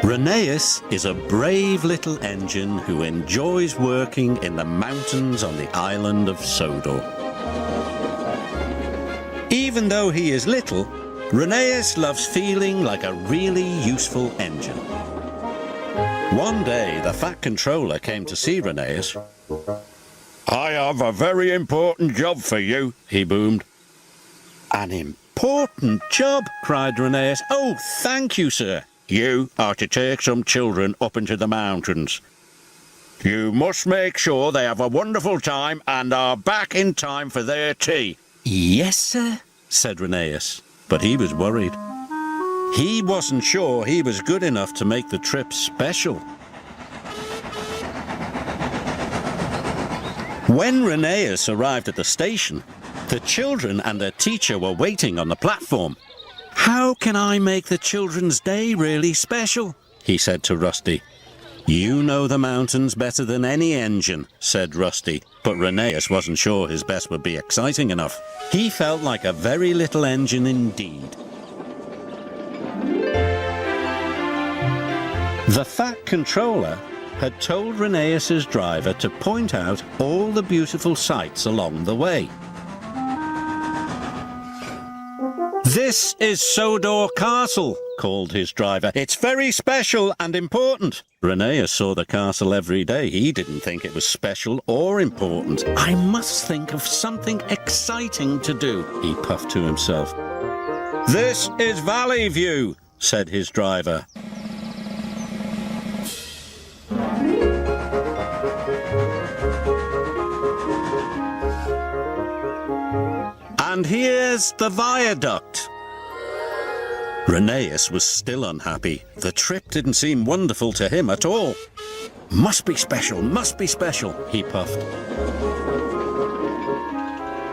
Rheneas is a brave little engine who enjoys working in the mountains on the island of Sodor. Even though he is little, Rheneas loves feeling like a really useful engine. One day, the Fat Controller came to see Rheneas. "I have a very important job for you," he boomed. "An important job?" cried Rheneas. "Oh, thank you, sir." "You are to take some children up into the mountains. You must make sure they have a wonderful time and are back in time for their tea." "Yes, sir," said Rheneas, but he was worried. He wasn't sure he was good enough to make the trip special. When Rheneas arrived at the station, the children and their teacher were waiting on the platform. "How can I make the children's day really special?" he said to Rusty. "You know the mountains better than any engine," said Rusty, but Rheneas wasn't sure his best would be exciting enough. He felt like a very little engine indeed. The Fat Controller had told Rheneas's driver to point out all the beautiful sights along the way. "This is Sodor Castle," called his driver. "It's very special and important." Rheneas saw the castle every day. He didn't think it was special or important. "I must think of something exciting to do," he puffed to himself. "This is Valley View," said his driver. "And here's the viaduct." Rheneas was still unhappy. The trip didn't seem wonderful to him at all. Must be special, he puffed.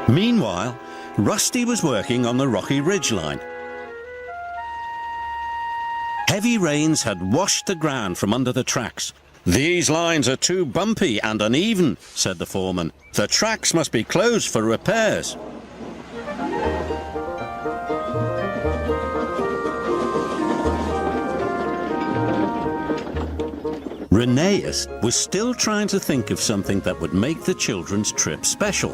Meanwhile, Rusty was working on the rocky ridgeline. Heavy rains had washed the ground from under the tracks. "These lines are too bumpy and uneven," said the foreman. "The tracks must be closed for repairs." Rheneas was still trying to think of something that would make the children's trip special.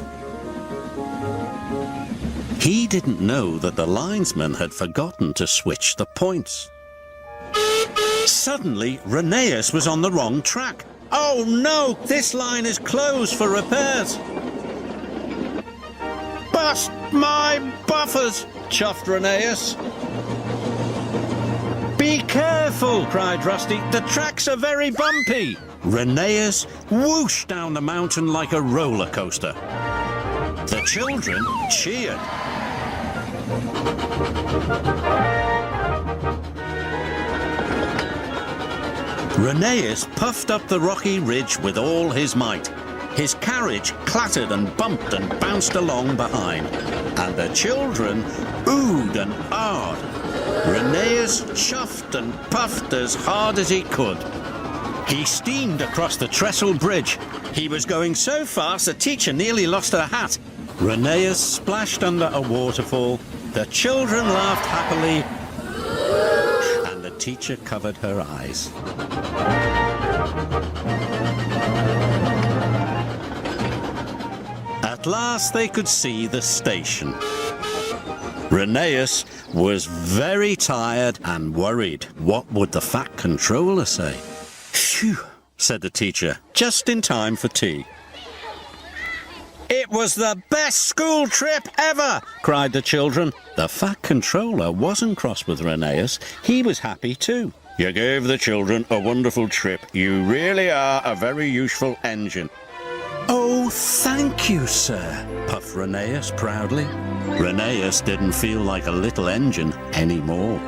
He didn't know that the linesman had forgotten to switch the points. Suddenly, Rheneas was on the wrong track. "Oh no, this line is closed for repairs." "Bust my buffers," chuffed Rheneas. "Be careful," cried Rusty. "The tracks are very bumpy." Rheneas whooshed down the mountain like a roller coaster. The children cheered. Rheneas puffed up the rocky ridge with all his might. His carriage clattered and bumped and bounced along behind, and the children oohed and ahed. Rheneas chuffed and puffed as hard as he could. He steamed across the trestle bridge. He was going so fast the teacher nearly lost her hat. Rheneas splashed under a waterfall. The children laughed happily, and the teacher covered her eyes. At last they could see the station. Rheneas was very tired and worried. What would the Fat Controller say? "Phew," said the teacher, just in time for tea. "It was the best school trip ever," cried the children. The Fat Controller wasn't cross with Rheneas. He was happy too. "You gave the children a wonderful trip. You really are a very useful engine." "Oh, thank you, sir," puffed Rheneas proudly. Rheneas didn't feel like a little engine anymore.